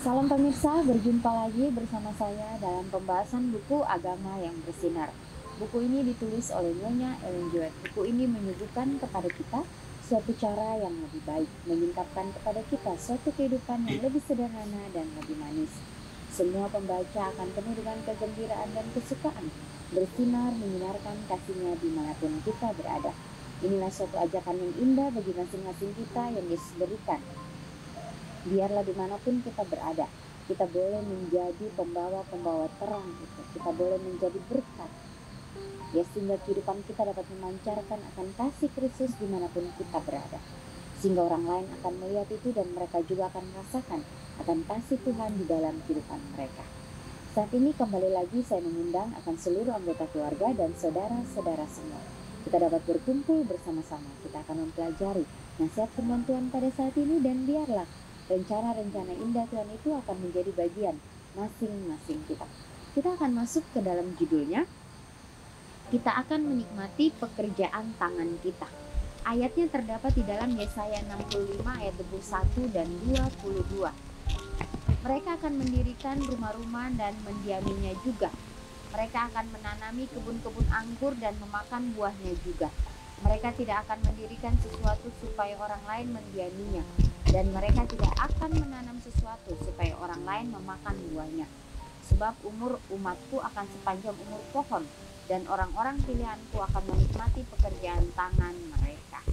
Salam pemirsa, berjumpa lagi bersama saya dalam pembahasan buku Agama yang Bersinar. Buku ini ditulis oleh Nyonya Ellen G. White. Buku ini menyuguhkan kepada kita suatu cara yang lebih baik, menyingkapkan kepada kita suatu kehidupan yang lebih sederhana dan lebih manis. Semua pembaca akan penuh dengan kegembiraan dan kesukaan, bersinar menyinarkan kasihnya dimanapun kita berada. Inilah suatu ajakan yang indah bagi masing-masing kita yang Yesus berikan. Biarlah dimanapun kita berada, kita boleh menjadi pembawa-pembawa terang itu. Kita boleh menjadi berkat. Ya, sehingga kehidupan kita dapat memancarkan akan kasih Kristus dimanapun kita berada. Sehingga orang lain akan melihat itu dan mereka juga akan merasakan akan kasih Tuhan di dalam kehidupan mereka. Saat ini kembali lagi saya mengundang akan seluruh anggota keluarga dan saudara-saudara semua. Kita dapat berkumpul bersama-sama. Kita akan mempelajari nasihat firman Tuhan pada saat ini, dan biarlah rencana-rencana indah Tuhan itu akan menjadi bagian masing-masing kita. Kita akan masuk ke dalam judulnya. Kita akan menikmati pekerjaan tangan kita. Ayatnya terdapat di dalam Yesaya 65 ayat 21 dan 22. Mereka akan mendirikan rumah-rumah dan mendiaminya juga. Mereka akan menanami kebun-kebun anggur dan memakan buahnya juga. Mereka tidak akan mendirikan sesuatu supaya orang lain mendiaminya, dan mereka tidak akan menanam sesuatu supaya orang lain memakan buahnya. Sebab umur umatku akan sepanjang umur pohon, dan orang-orang pilihanku akan menikmati pekerjaan tangan mereka.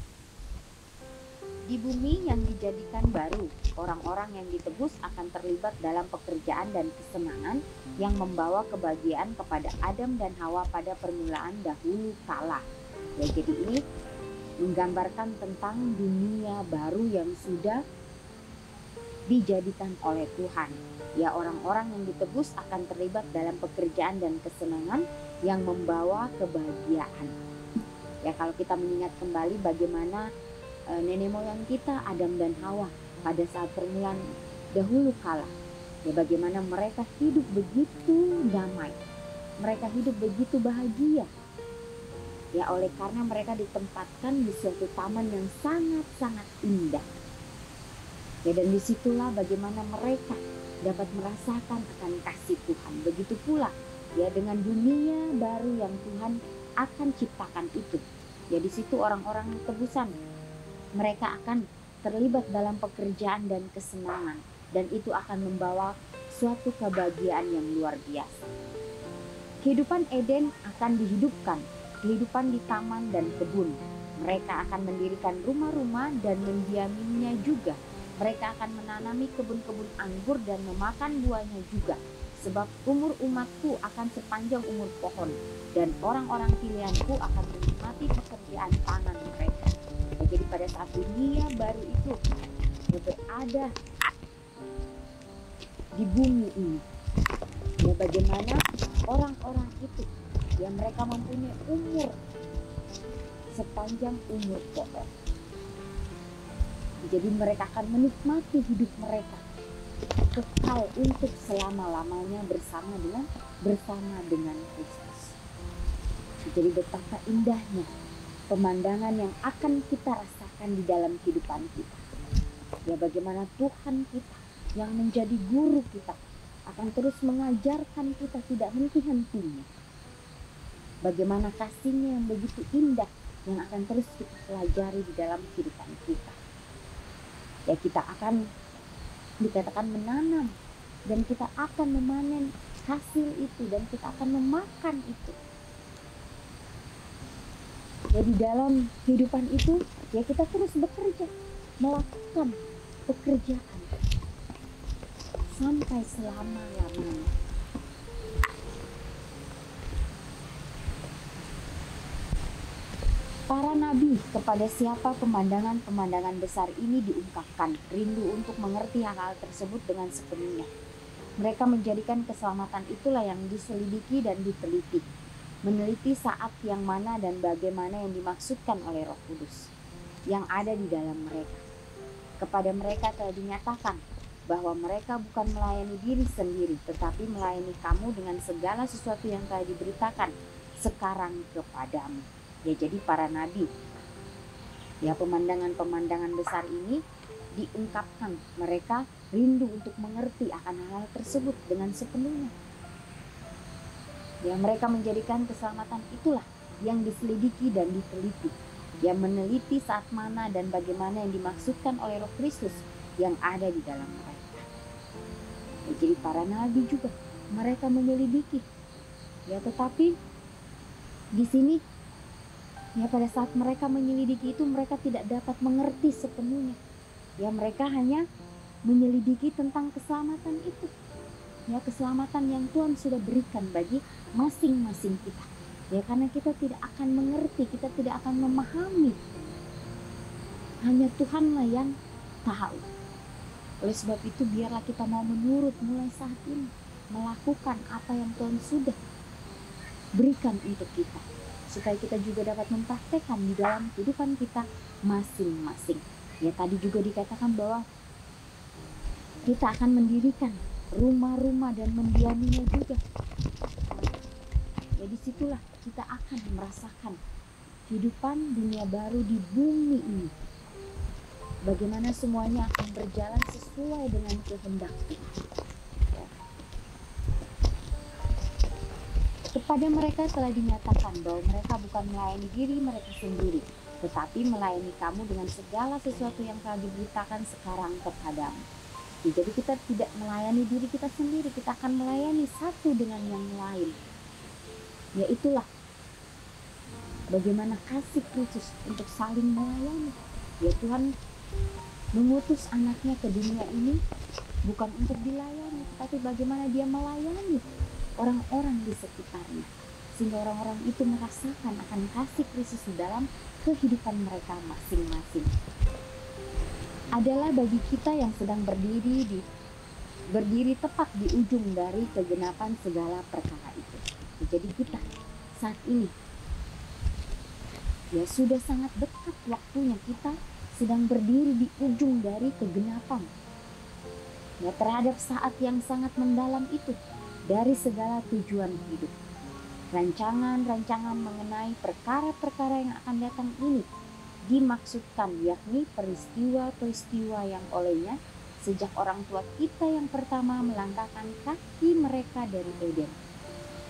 Di bumi yang dijadikan baru, orang-orang yang ditebus akan terlibat dalam pekerjaan dan kesenangan yang membawa kebahagiaan kepada Adam dan Hawa pada permulaan dahulu kala. Ya, jadi ini menggambarkan tentang dunia baru yang sudah dijadikan oleh Tuhan. Ya, orang-orang yang ditebus akan terlibat dalam pekerjaan dan kesenangan yang membawa kebahagiaan. Ya, kalau kita mengingat kembali bagaimana nenek moyang kita Adam dan Hawa pada saat permulaan dahulu kala, ya, bagaimana mereka hidup begitu damai, mereka hidup begitu bahagia, ya, oleh karena mereka ditempatkan di suatu taman yang sangat-sangat indah, ya, dan disitulah bagaimana mereka dapat merasakan akan kasih Tuhan. Begitu pula, ya, dengan dunia baru yang Tuhan akan ciptakan itu, ya, di situ orang-orang tebusan mereka akan terlibat dalam pekerjaan dan kesenangan, dan itu akan membawa suatu kebahagiaan yang luar biasa. Kehidupan Eden akan dihidupkan, kehidupan di taman dan kebun. Mereka akan mendirikan rumah-rumah dan mendiaminya juga. Mereka akan menanami kebun-kebun anggur dan memakan buahnya juga. Sebab umur umatku akan sepanjang umur pohon, dan orang-orang pilihanku akan menikmati pekerjaan tangan mereka. Jadi pada saat dunia baru itu berada di bumi ini, ya, bagaimana orang-orang itu, ya, mereka mempunyai umur sepanjang umur pohon. Jadi mereka akan menikmati hidup mereka kekal untuk selama-lamanya bersama dengan Kristus. Jadi betapa indahnya pemandangan yang akan kita rasakan di dalam kehidupan kita. Ya, bagaimana Tuhan kita yang menjadi guru kita akan terus mengajarkan kita tidak henti-hentinya. Bagaimana kasih-Nya yang begitu indah yang akan terus kita pelajari di dalam kehidupan kita. Ya, kita akan dikatakan menanam, dan kita akan memanen hasil itu, dan kita akan memakan itu. Ya, di dalam kehidupan itu, ya, kita terus bekerja, melakukan pekerjaan sampai selama-lamanya. Para nabi, kepada siapa pemandangan-pemandangan besar ini diungkapkan, rindu untuk mengerti hal-hal tersebut dengan sepenuhnya. Mereka menjadikan keselamatan itulah yang diselidiki dan diteliti, meneliti saat yang mana dan bagaimana yang dimaksudkan oleh Roh Kudus yang ada di dalam mereka. Kepada mereka telah dinyatakan bahwa mereka bukan melayani diri sendiri, tetapi melayani kamu dengan segala sesuatu yang telah diberitakan sekarang kepadamu. Ya, jadi para nabi, ya, pemandangan-pemandangan besar ini diungkapkan. Mereka rindu untuk mengerti akan hal tersebut dengan sepenuhnya. Ya, mereka menjadikan keselamatan itulah yang diselidiki dan diteliti. Yang meneliti saat mana dan bagaimana yang dimaksudkan oleh Roh Kristus yang ada di dalam mereka. Ya, jadi para nabi juga mereka menyelidiki. Ya, tetapi di sini ya pada saat mereka menyelidiki itu mereka tidak dapat mengerti sepenuhnya. Ya, mereka hanya menyelidiki tentang keselamatan itu. Ya, keselamatan yang Tuhan sudah berikan bagi masing-masing kita. Ya, karena kita tidak akan mengerti, kita tidak akan memahami. Hanya Tuhanlah yang tahu. Oleh sebab itu biarlah kita mau menurut mulai saat ini, melakukan apa yang Tuhan sudah berikan untuk kita, supaya kita juga dapat mempraktekkan di dalam kehidupan kita masing-masing. Ya, tadi juga dikatakan bahwa kita akan mendirikan rumah-rumah dan mendiaminya juga. Ya, disitulah kita akan merasakan kehidupan dunia baru di bumi ini. Bagaimana semuanya akan berjalan sesuai dengan kehendak Tuhan. Ya. Kepada mereka telah dinyatakan bahwa mereka bukan melayani diri mereka sendiri, tetapi melayani kamu dengan segala sesuatu yang telah diberitakan sekarang kepadamu. Ya, jadi kita tidak melayani diri kita sendiri, kita akan melayani satu dengan yang lain. Ya, itulah bagaimana kasih Kristus untuk saling melayani. Ya, Tuhan mengutus anaknya ke dunia ini bukan untuk dilayani, tapi bagaimana dia melayani orang-orang di sekitarnya, sehingga orang-orang itu merasakan akan kasih Kristus di dalam kehidupan mereka masing-masing. Adalah bagi kita yang sedang berdiri tepat di ujung dari kegenapan segala perkara itu. Jadi kita saat ini ya sudah sangat dekat waktunya, kita sedang berdiri di ujung dari kegenapan. Ya, terhadap saat yang sangat mendalam itu dari segala tujuan hidup. Rancangan-rancangan mengenai perkara-perkara yang akan datang ini dimaksudkan, yakni peristiwa-peristiwa yang olehnya sejak orang tua kita yang pertama melangkahkan kaki mereka dari Eden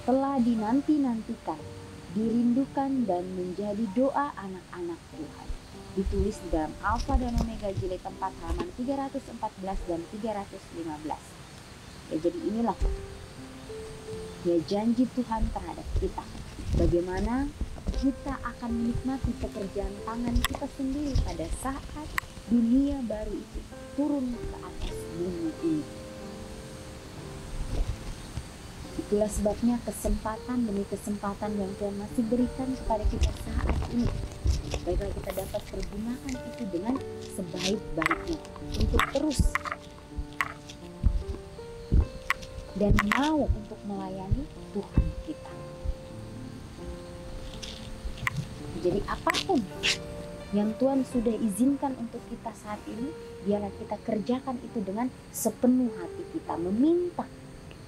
telah dinanti-nantikan, dirindukan dan menjadi doa anak-anak Tuhan. Ditulis di dalam Alfa dan Omega jilid 4 halaman 314 dan 315. Ya, jadi inilah ya janji Tuhan terhadap kita. Bagaimana kita akan menikmati pekerjaan tangan kita sendiri pada saat dunia baru itu turun ke atas bumi ini. Itulah sebabnya kesempatan demi kesempatan yang Tuhan masih berikan kepada kita saat ini. Baiklah kita dapat pergunakan itu dengan sebaik-baiknya untuk terus dan mau untuk melayani Tuhan kita. Jadi apapun yang Tuhan sudah izinkan untuk kita saat ini, biarlah kita kerjakan itu dengan sepenuh hati kita, meminta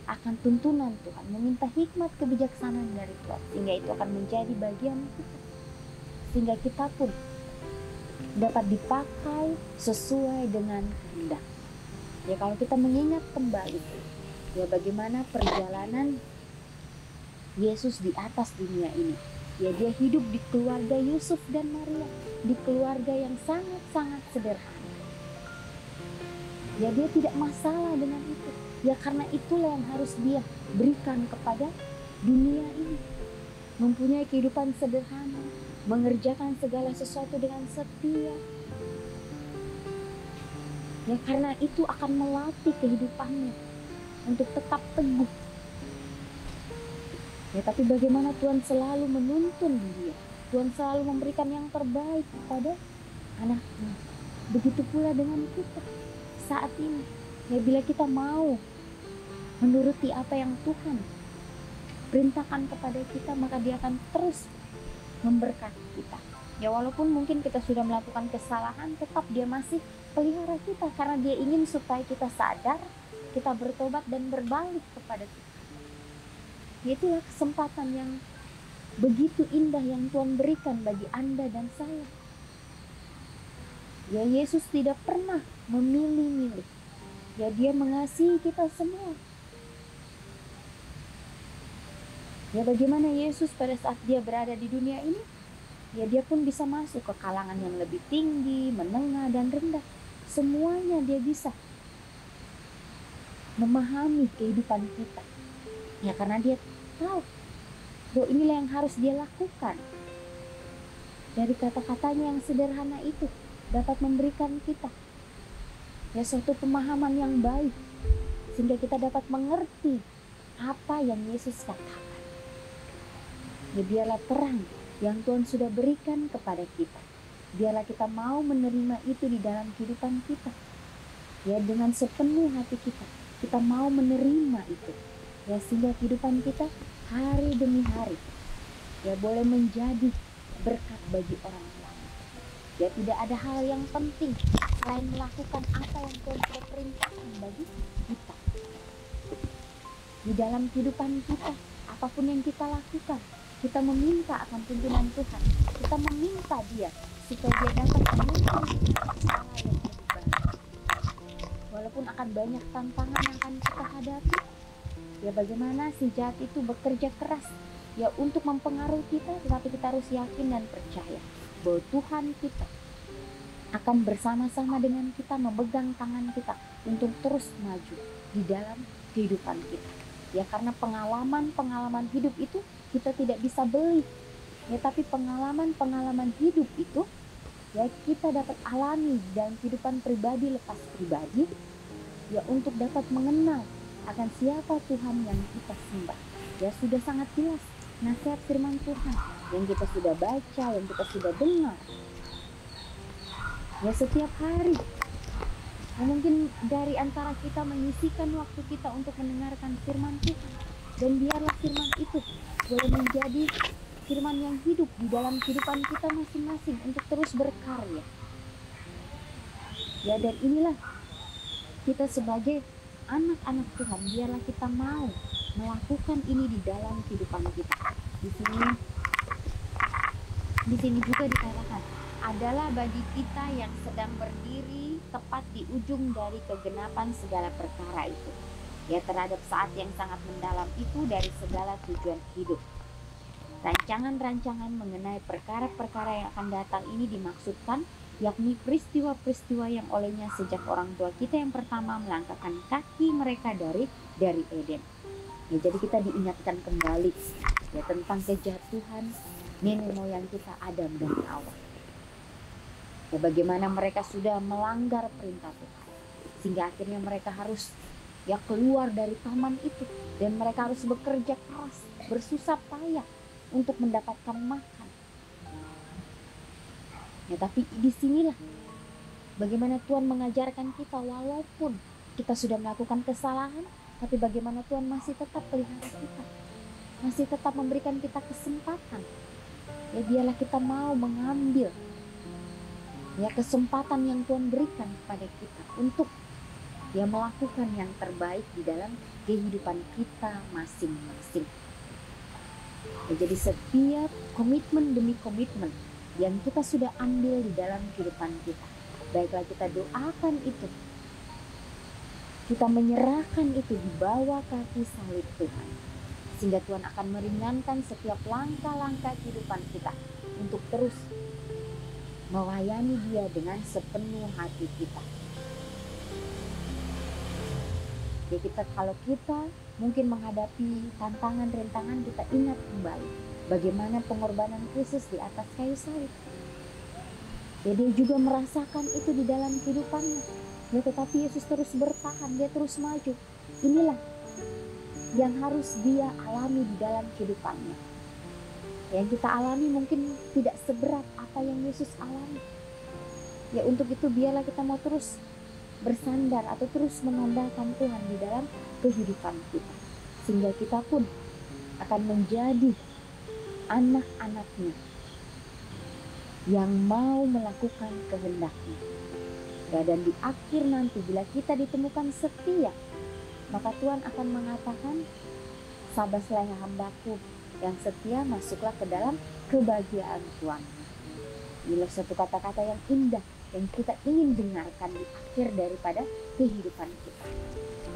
akan tuntunan Tuhan, meminta hikmat kebijaksanaan dari Tuhan, sehingga itu akan menjadi bagian kita, sehingga kita pun dapat dipakai sesuai dengan kehendak. Ya, kalau kita mengingat kembali ya bagaimana perjalanan Yesus di atas dunia ini. Ya, dia hidup di keluarga Yusuf dan Maria, di keluarga yang sangat-sangat sederhana. Ya, dia tidak masalah dengan itu. Ya, karena itulah yang harus dia berikan kepada dunia ini. Mempunyai kehidupan sederhana, mengerjakan segala sesuatu dengan setia. Ya, karena itu akan melatih kehidupannya untuk tetap teguh. Ya, tapi bagaimana Tuhan selalu menuntun dia. Tuhan selalu memberikan yang terbaik kepada anaknya. Begitu pula dengan kita saat ini. Ya, bila kita mau menuruti apa yang Tuhan perintahkan kepada kita, maka dia akan terus memberkati kita. Ya, walaupun mungkin kita sudah melakukan kesalahan, tetap dia masih pelihara kita, karena dia ingin supaya kita sadar, kita bertobat dan berbalik kepada Tuhan. Itulah kesempatan yang begitu indah yang Tuhan berikan bagi Anda dan saya. Ya, Yesus tidak pernah memilih-milih. Ya, dia mengasihi kita semua. Ya, bagaimana Yesus pada saat dia berada di dunia ini? Ya, dia pun bisa masuk ke kalangan yang lebih tinggi, menengah, dan rendah. Semuanya dia bisa memahami kehidupan kita. Ya, karena dia tahu bahwa inilah yang harus dia lakukan. Dari kata-katanya yang sederhana itu dapat memberikan kita ya suatu pemahaman yang baik, sehingga kita dapat mengerti apa yang Yesus katakan. Ya, biarlah terang yang Tuhan sudah berikan kepada kita, biarlah kita mau menerima itu di dalam kehidupan kita. Ya, dengan sepenuh hati kita mau menerima itu. Ya, sehingga kehidupan kita hari demi hari ya boleh menjadi berkat bagi orang lain. Ya, tidak ada hal yang penting selain melakukan apa yang Tuhan sudah perintahkan bagi kita. Di dalam kehidupan kita, apapun yang kita lakukan, kita meminta akan pimpinan Tuhan. Kita meminta Dia supaya Dia dapat memimpin kita ke arah yang lebih baik. Walaupun akan banyak tantangan yang akan kita hadapi, ya bagaimana si jahat itu bekerja keras ya untuk mempengaruhi kita, tetapi kita harus yakin dan percaya bahwa Tuhan kita akan bersama-sama dengan kita, memegang tangan kita untuk terus maju di dalam kehidupan kita. Ya, karena pengalaman hidup itu kita tidak bisa beli. Ya, tapi pengalaman hidup itu ya kita dapat alami dalam kehidupan pribadi lepas pribadi ya untuk dapat mengenal akan siapa Tuhan yang kita sembah. Ya, sudah sangat jelas nasihat firman Tuhan yang kita sudah baca, yang kita sudah dengar. Ya, setiap hari. Ya, mungkin dari antara kita menyisihkan waktu kita untuk mendengarkan firman Tuhan. Dan biarlah firman itu boleh menjadi firman yang hidup di dalam kehidupan kita masing-masing untuk terus berkarya. Ya, dan inilah kita sebagai anak-anak Tuhan, biarlah kita mau melakukan ini di dalam kehidupan kita. Di sini juga dikatakan, adalah bagi kita yang sedang berdiri tepat di ujung dari kegenapan segala perkara itu. Ya, terhadap saat yang sangat mendalam itu dari segala tujuan hidup. Rancangan-rancangan mengenai perkara-perkara yang akan datang ini dimaksudkan, yakni peristiwa-peristiwa yang olehnya sejak orang tua kita yang pertama melangkahkan kaki mereka dari Eden. Ya, jadi kita diingatkan kembali ya tentang kejatuhan nenek moyang kita Adam dan Hawa. Ya, bagaimana mereka sudah melanggar perintah Tuhan, sehingga akhirnya mereka harus ya keluar dari taman itu, dan mereka harus bekerja keras, bersusah payah untuk mendapatkan makan. Ya, tapi disinilah bagaimana Tuhan mengajarkan kita, walaupun kita sudah melakukan kesalahan, tapi bagaimana Tuhan masih tetap pelihara kita, masih tetap memberikan kita kesempatan. Ya, biarlah kita mau mengambil ya kesempatan yang Tuhan berikan kepada kita untuk ya melakukan yang terbaik di dalam kehidupan kita masing-masing. Ya, jadi setiap komitmen demi komitmen yang kita sudah ambil di dalam kehidupan kita, baiklah kita doakan itu, kita menyerahkan itu di bawah kaki salib Tuhan, sehingga Tuhan akan meringankan setiap langkah-langkah kehidupan kita untuk terus melayani Dia dengan sepenuh hati kita. Ya, kalau kita mungkin menghadapi tantangan-rintangan, kita ingat kembali bagaimana pengorbanan Kristus di atas kayu salib. Ya, dia juga merasakan itu di dalam kehidupannya. Ya, tetapi Yesus terus bertahan, dia terus maju. Inilah yang harus dia alami di dalam kehidupannya. Yang kita alami mungkin tidak seberat apa yang Yesus alami. Ya, untuk itu biarlah kita mau terus bersandar atau terus mengandalkan Tuhan di dalam kehidupan kita, sehingga kita pun akan menjadi anak-anaknya yang mau melakukan kehendak-Nya. Ya, dan di akhir nanti bila kita ditemukan setia, maka Tuhan akan mengatakan, "Sabaslah ya hambaku yang setia, masuklah ke dalam kebahagiaan Tuhan." Inilah satu kata-kata yang indah yang kita ingin dengarkan di akhir daripada kehidupan kita.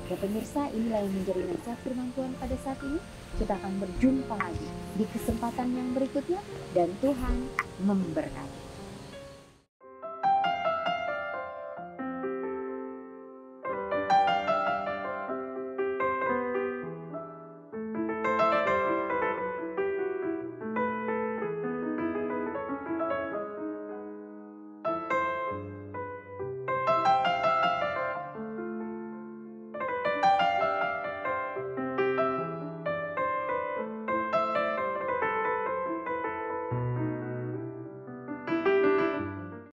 Ya pemirsa, inilah yang menjadi nasihat firman Tuhan pada saat ini. Kita akan berjumpa lagi di kesempatan yang berikutnya dan Tuhan memberkati.